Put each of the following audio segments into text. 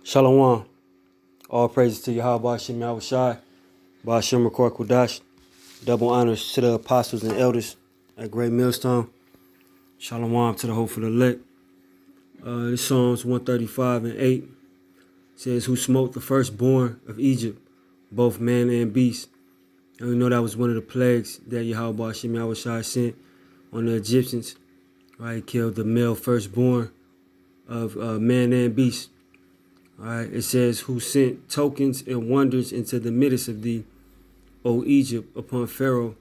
Shalom. All praises to Yahweh Shem Yahushai, Ba'ashem Rakor Kudash. Double honors to the apostles and elders at Great Millstone. Shalom to the hopeful elect. This Psalms 135 and 8 says, "Who smote the firstborn of Egypt, both man and beast." And we know that was one of the plagues that Yahweh Shem Yahushai sent on the Egyptians. Right, he killed the male firstborn of man and beast. All right, it says, "Who sent tokens and wonders into the midst of thee, O Egypt, upon Pharaoh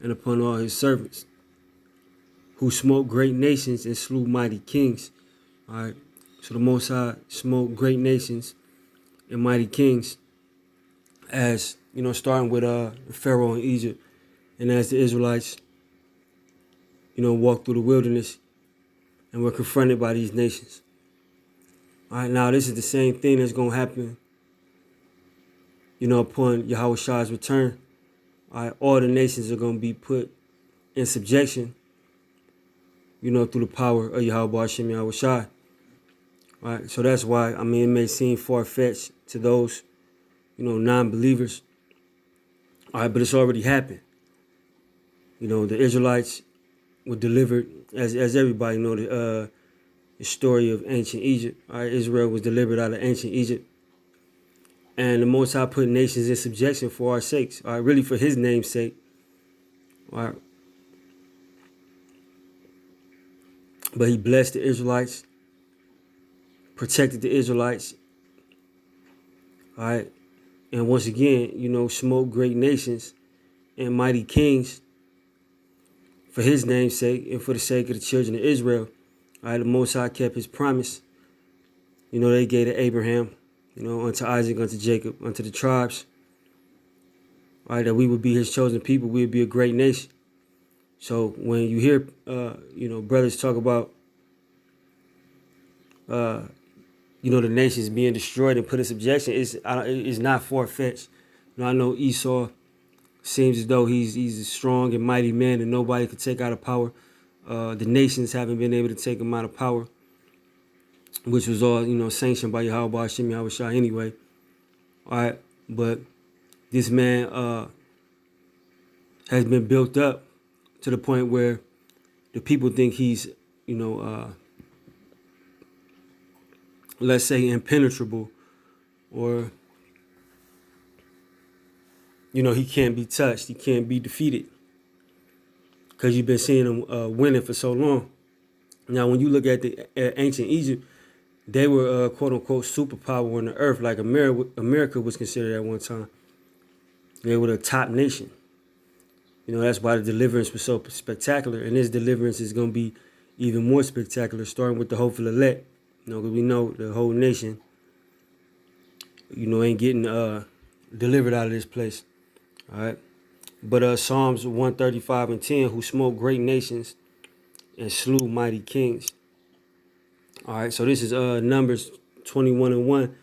and upon all his servants, who smote great nations and slew mighty kings." All right, so the Most High smote great nations and mighty kings, as you know, starting with Pharaoh in Egypt, and as the Israelites, walked through the wilderness and were confronted by these nations. All right, now this is the same thing that's going to happen, upon Yahweh return. All right, all the nations are going to be put in subjection, through the power of Yahweh Hashem Yahweh Shai. All right, so that's why, it may seem far-fetched to those, non-believers. All right, but it's already happened. The Israelites were delivered, as everybody know, the story of ancient Egypt. All right, Israel was delivered out of ancient Egypt. And the Most High put nations in subjection for our sakes. All right, really for his name's sake. All right. But he blessed the Israelites, protected the Israelites. All right. And once again, smote great nations and mighty kings for his name's sake and for the sake of the children of Israel. All right, the Most High kept his promise. They gave to Abraham, unto Isaac, unto Jacob, unto the tribes. All right, that we would be his chosen people. We would be a great nation. So when you hear, brothers talk about, the nations being destroyed and put in subjection, it's not far-fetched. I know Esau seems as though he's a strong and mighty man and nobody could take out of power. The nations haven't been able to take him out of power, which was all, sanctioned by Yahweh Hashem Yahweh Shai anyway. All right, but this man has been built up to the point where the people think he's, let's say impenetrable, or, he can't be touched, he can't be defeated, because you've been seeing him winning for so long. Now, when you look at the ancient Egypt, they were quote unquote superpower on the earth, like America was considered at one time. They were the top nation. That's why the deliverance was so spectacular, and this deliverance is going to be even more spectacular, starting with the hopeful elect. Because we know the whole nation, ain't getting delivered out of this place. All right. But Psalms 135 and 10, "Who smote great nations and slew mighty kings." All right, so this is Numbers 21 and 1.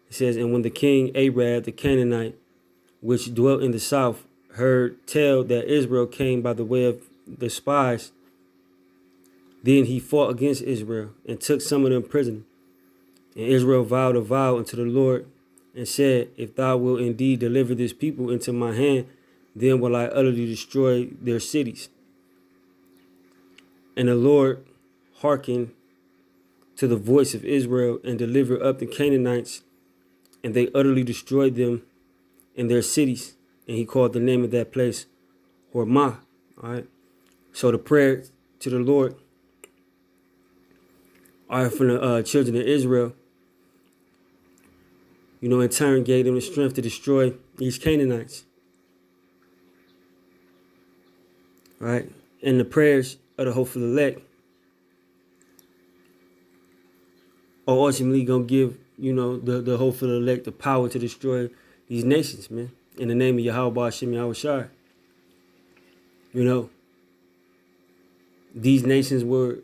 It says, "And when the king Arad the Canaanite, which dwelt in the south, heard tell that Israel came by the way of the spies, then he fought against Israel and took some of them prisoner. And Israel vowed a vow unto the Lord and said, If thou wilt indeed deliver this people into my hand, then will I utterly destroy their cities. And the Lord hearkened to the voice of Israel and delivered up the Canaanites, and they utterly destroyed them in their cities. And he called the name of that place Hormah." All right. So the prayer to the Lord from the children of Israel, in turn gave them the strength to destroy these Canaanites. All right. And the prayers of the hopeful elect are ultimately going to give, the hopeful elect the power to destroy these nations, man, in the name of Yahweh Hashem Yahweh Shai. These nations were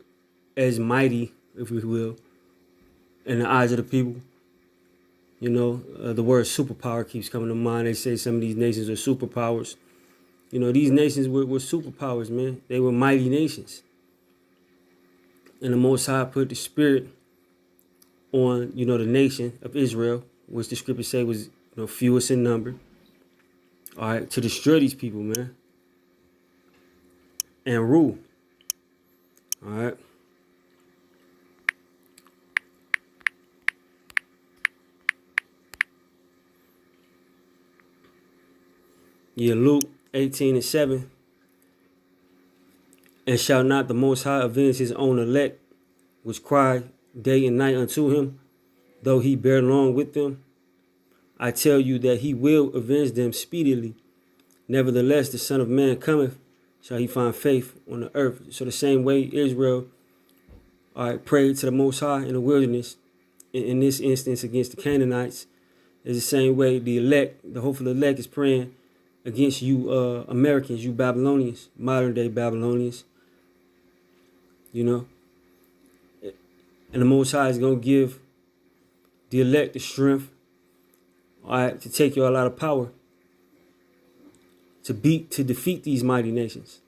as mighty, if we will, in the eyes of the people. The word superpower keeps coming to mind. They say some of these nations are superpowers. These nations were superpowers, man. They were mighty nations. And the Most High put the spirit on, the nation of Israel, which the scripture say was, fewest in number. All right, to destroy these people, man, and rule. All right. Yeah, Luke 18:7. And shall not the Most High avenge his own elect, which cry day and night unto him, though he bear long with them? I tell you that he will avenge them speedily. Nevertheless, the Son of Man cometh, shall he find faith on the earth. So the same way Israel prayed to the Most High in the wilderness, in this instance against the Canaanites, is the same way the elect, the hopeful elect, is praying against you Americans, you Babylonians, modern day Babylonians. And the Most High is going to give the elect the strength, to take y'all out of power, to defeat these mighty nations,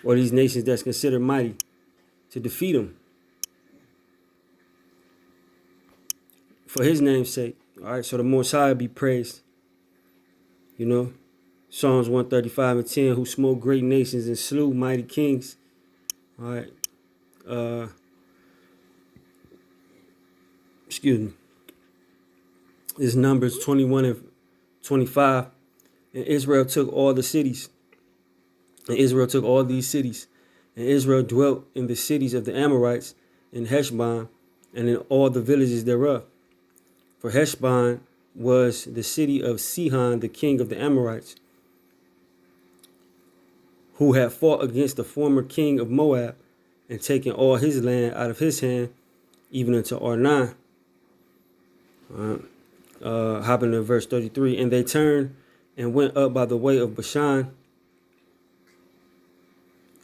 or these nations that's considered mighty, to defeat them for his name's sake. All right, so the Most High be praised. Psalms 135:10, who smote great nations and slew mighty kings. All right. Excuse me. This Numbers 21:25. And Israel took all the cities. And Israel took all these cities. And Israel dwelt in the cities of the Amorites, in Heshbon, and in all the villages thereof. For Heshbon was the city of Sihon, the king of the Amorites, who had fought against the former king of Moab, and taken all his land out of his hand, even unto Arnon. Hopping to verse 33. And they turned and went up by the way of Bashan.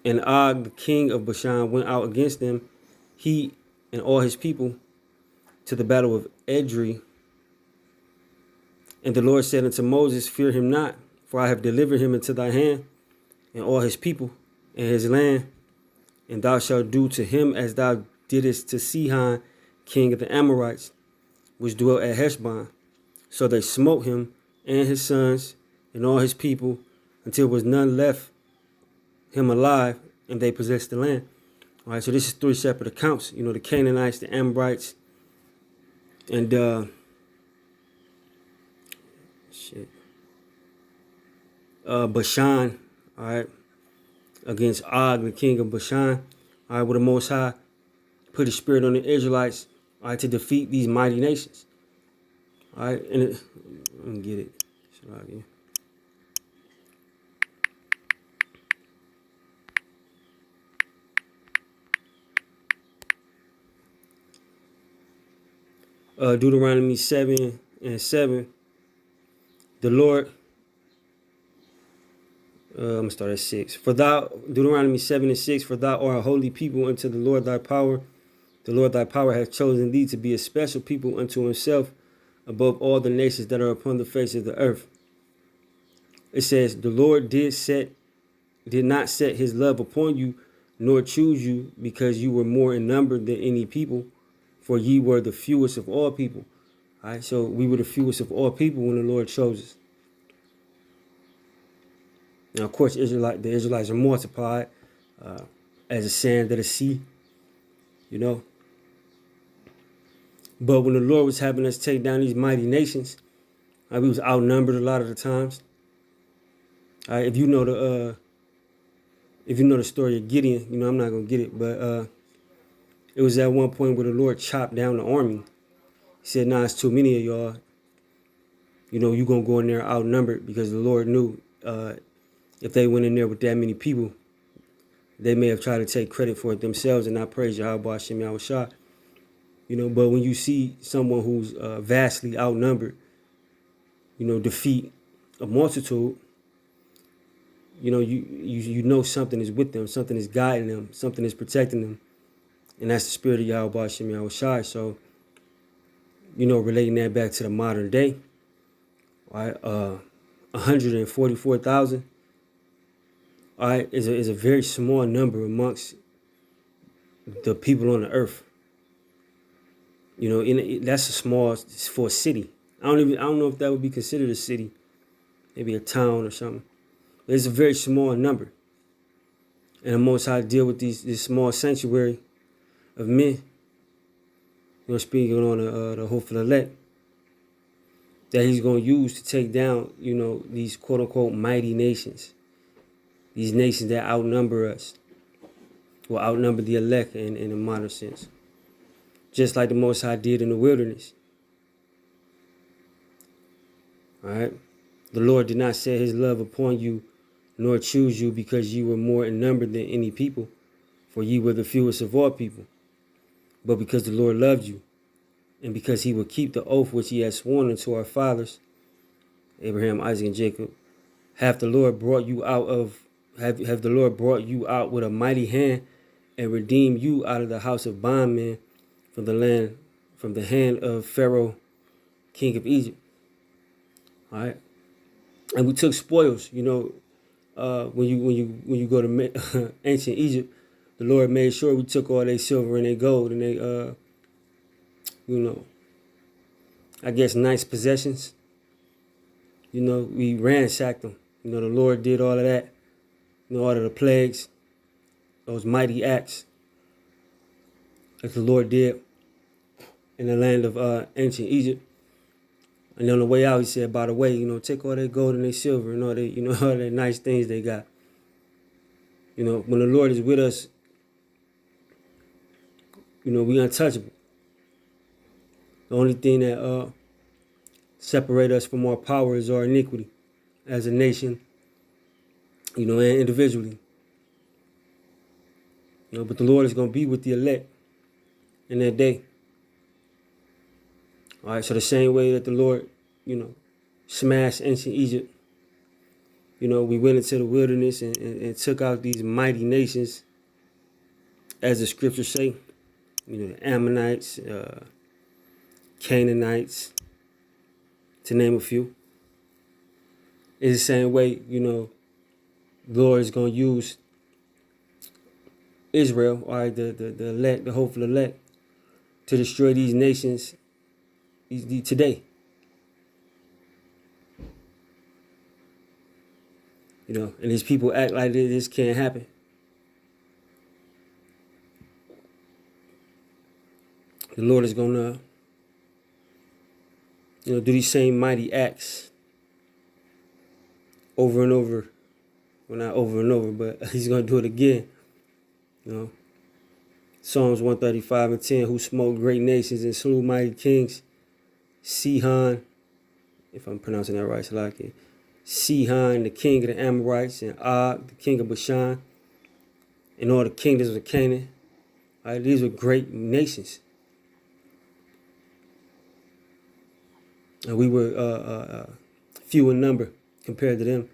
And Og, the king of Bashan, went out against them, he and all his people, to the battle of Edrei. And the Lord said unto Moses, fear him not, for I have delivered him into thy hand, and all his people, and his land. And thou shalt do to him as thou didst to Sihon, king of the Amorites, which dwelt at Heshbon. So they smote him and his sons and all his people, until was none left him alive, and they possessed the land. All right, so this is three separate accounts. The Canaanites, the Amorites, and Bashan. All right, against Og, the king of Bashan. All right, where the Most High put his spirit on the Israelites, all right, to defeat these mighty nations. All right, and let me get it. Deuteronomy 7:7. The Lord, I'm going to start at 6. Deuteronomy 7:6, for thou art a holy people unto the Lord thy power. The Lord thy power hath chosen thee to be a special people unto himself above all the nations that are upon the face of the earth. It says, the Lord did not set his love upon you, nor choose you, because you were more in number than any people, for ye were the fewest of all people. All right, so we were the fewest of all people when the Lord chose us. Now, of course, the Israelites are multiplied as a sand of the sea, But when the Lord was having us take down these mighty nations, we was outnumbered a lot of the times. If you know the story of Gideon, I'm not gonna get it, but it was at one point where the Lord chopped down the army. He said, "Nah, it's too many of y'all. You gonna go in there outnumbered," because the Lord knew if they went in there with that many people, they may have tried to take credit for it themselves and not praise Yahweh Hashem Yahushua. But when you see someone who's vastly outnumbered, defeat a multitude, you know something is with them, something is guiding them, something is protecting them, and that's the spirit of Yahweh Hashem Yahushua. So, relating that back to the modern day, right? 144,000, all right, is a very small number amongst the people on the earth. You know, that's a small for a city. I don't know if that would be considered a city, maybe a town or something. But it's a very small number. And the Most High deal with this small sanctuary of men. You know, speaking on the hopeful elect, that he's going to use to take down, you know, these quote unquote mighty nations. These nations that outnumber us, will outnumber the elect in a modern sense. Just like the Most High did in the wilderness. All right? The Lord did not set his love upon you, nor choose you because you were more in number than any people, for ye were the fewest of all people. But because the Lord loved you, and because he would keep the oath which he had sworn unto our fathers, Abraham, Isaac, and Jacob, have the Lord brought you out with a mighty hand, and redeemed you out of the house of bondmen, from the hand of Pharaoh, king of Egypt. All right, and we took spoils. You know, when you go to ancient Egypt, the Lord made sure we took all their silver and their gold and they you know, I guess nice possessions. You know, we ransacked them. You know, the Lord did all of that. You know, all of the plagues, those mighty acts that the Lord did in the land of ancient Egypt. And on the way out, he said, by the way, you know, take all their gold and their silver and all they, you know, all the nice things they got. You know, when the Lord is with us, you know, we untouchable. The only thing that separate us from our power is our iniquity as a nation, you know, and individually. You know, but the Lord is going to be with the elect in that day. All right, so the same way that the Lord, you know, smashed ancient Egypt, you know, we went into the wilderness and took out these mighty nations, as the scriptures say, you know, the Ammonites, Canaanites, to name a few. It's the same way, you know, the Lord is going to use Israel, all right, the elect, the hopeful elect, to destroy these nations today. You know, and these people act like this can't happen. The Lord is going to, you know, do these same mighty acts over and over. Well, not over and over, but he's going to do it again. You know, Psalms 135:10, who smote great nations and slew mighty kings. Sihon, if I'm pronouncing that right, so I like it. Sihon, the king of the Amorites, and Og, the king of Bashan, and all the kingdoms of Canaan. All right, these were great nations. And we were few in number compared to them.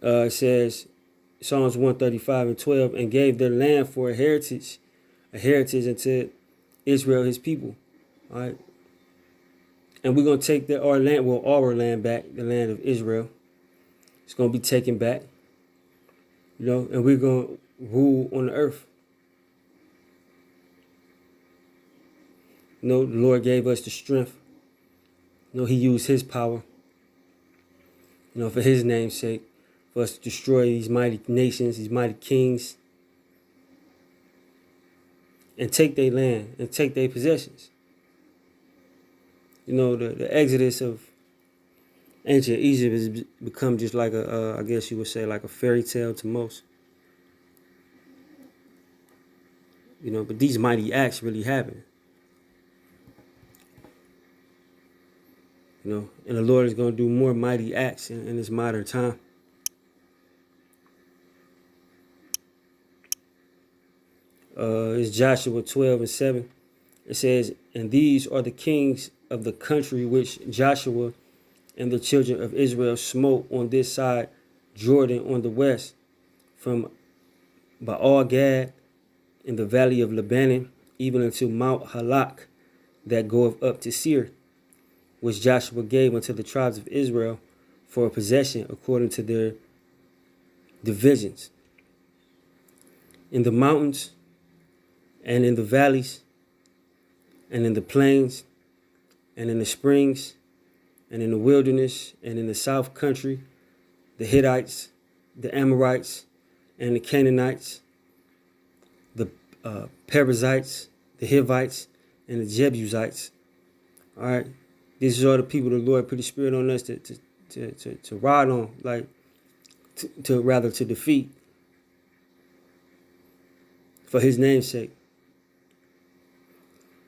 It says, Psalms 135:12, and gave their land for a heritage unto Israel, his people. All right. And we're going to take our land back, the land of Israel. It's going to be taken back. You know, and we're going to rule on the earth. You know, the Lord gave us the strength. You know, he used his power, you know, for his name's sake, for us to destroy these mighty nations, these mighty kings, and take their land and take their possessions. You know, the exodus of ancient Egypt has become just like I guess you would say, like a fairy tale to most. You know, but these mighty acts really happen. You know, and the Lord is going to do more mighty acts in this modern time. It's Joshua 12:7. It says, and these are the kings of the country which Joshua and the children of Israel smote on this side Jordan on the west, from Baal Gad in the valley of Lebanon, even unto Mount Halak, that goeth up to Seir, which Joshua gave unto the tribes of Israel for a possession according to their divisions. in the mountains and in the valleys and in the plains and in the springs and in the wilderness and in the south country, the Hittites, the Amorites, and the Canaanites, the Perizzites, the Hivites, and the Jebusites. All right, these are all the people the Lord put the Spirit on us to ride on, like to defeat for His name's sake.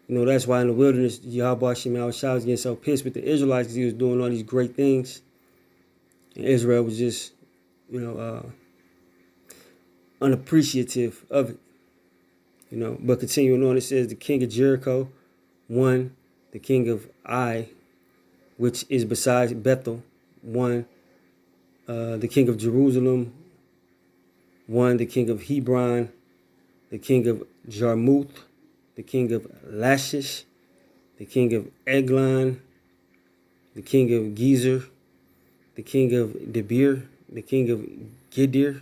You know, that's why in the wilderness, Yahweh Shema was getting so pissed with the Israelites because He was doing all these great things, and Israel was just, you know, unappreciative of it. You know, but continuing on, it says the king of Jericho won, the king of Ai, which is besides Bethel, won, the king of Jerusalem won, the king of Hebron, the king of Jarmuth, the king of Lachish, the king of Eglon, the king of Gezer, the king of Debir, the king of Gidir,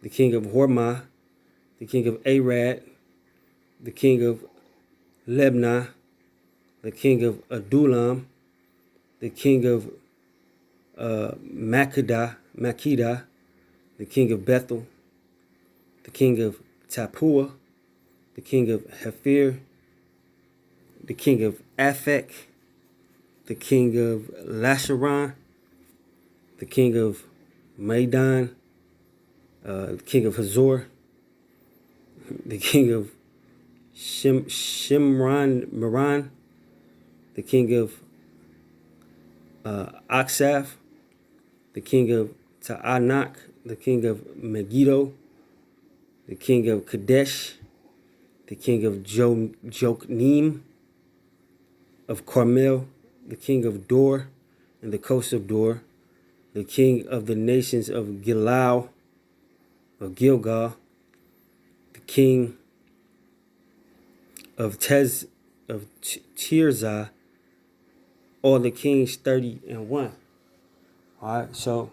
the king of Hormah, the king of Arad, the king of Lebnah, the king of Adullam, the king of Makkedah, the king of Bethel, the king of Tappuah, the king of Hephir, the king of Aphek, the king of Lasharon, the king of Maidan, the king of Hazor, the king of Shimron Moran, the king of Aksaf, the king of Ta'anak, the king of Megiddo, the king of Kadesh, the king of Jokneam, of Carmel, the king of Dor and the coast of Dor, the king of the nations of Gilgal, the king of Tirzah, all the kings 30-1. All right, so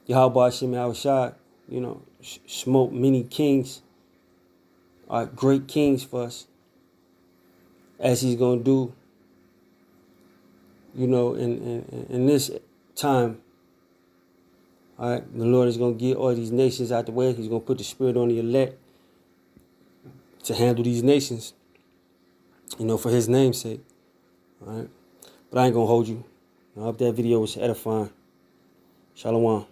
Yahweh Shem Yahushua, you know, smote many kings, all right, great kings for us, as He's gonna do, you know, in this time. All right, the Lord is gonna get all these nations out the way. He's gonna put the Spirit on the elect to handle these nations, you know, for His name's sake. All right, but I ain't gonna hold you. I hope that video was edifying. Shalom.